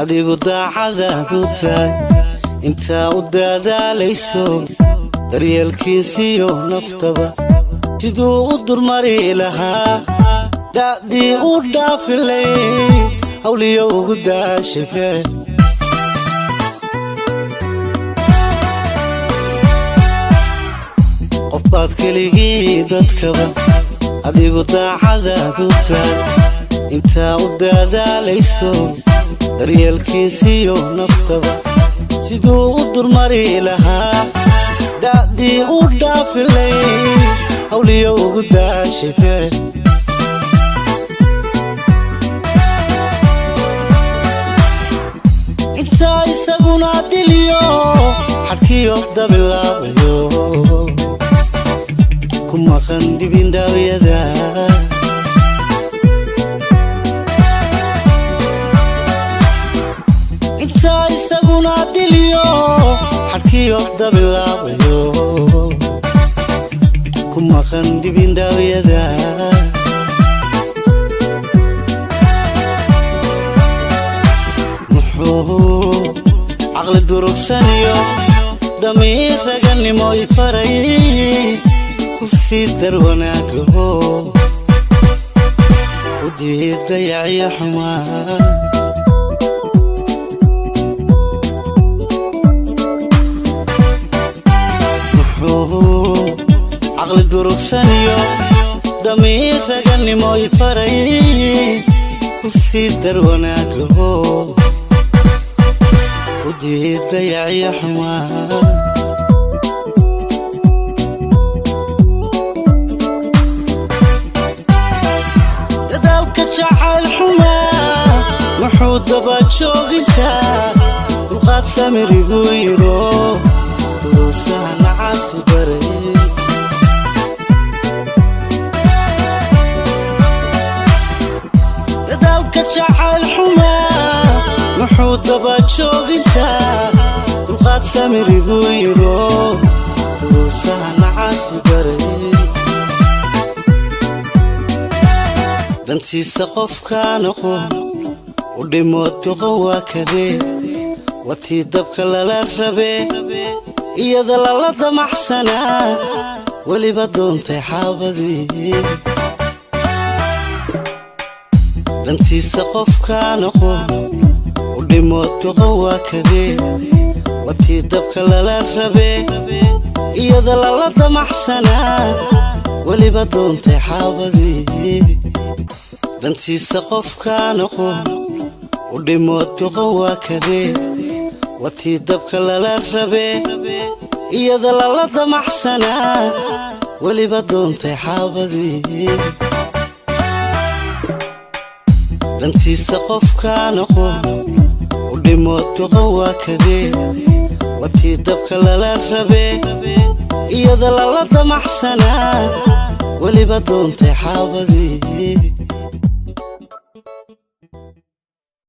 adigu daacadaadu tahay inta u dadaalayso daryeelkiisiyo naftaba siduu u durmari lahaa da'dii u dhaafilay hawliyo ugu daashay qofbaad keligii dadkaba adigu daacadaadu tahay inta u dadaalayso daryeelkiisiyo naftaba siduu u durmari lahaa da'dii u dhaafilay hawliyo ugu daashay inta isaguna diliyo xadkiyo dabilaabayo kuma qandibin daawiyada inta isaguna diliyo xadkiyo dabilaabayo kuma qandibin daawiyada muxuu caqli durugsaniyo damiir raganimo ifaray kusidar wanaagaho udiidayacyo xumaa عقل دروكسانيو ضمير رجنمو يفري وسيدر وناكهو ودي ضيع حماه دالك جعل حماه محود باتشوق انتا وقاد سامر يقويرو دروسان عاصي بري دالك جعل حماه محود باتشوق انتا وقاد سامر يقويرو دروسان عاصي بري دانتي سقف كانقو ودموت قوا كذي وتي دبك لا ربي iyada la damaxsana waliba doontay xaabadii dantiisa qofkaan aqoon u dhimooto qawaakadee watii dabka lala rabee iyada la damaxsana waliba doontay xaabadii dantiisa qofkaan aqoon u dhimooto qawaakadee watii dabka lala rabee iyada la damaxsana waliba doontay xaabadii dantiisa qofkaan aqoon u dhimooto qawaakadee watii dabka lala rabee iyada la damaxsana waliba doontay xaabadii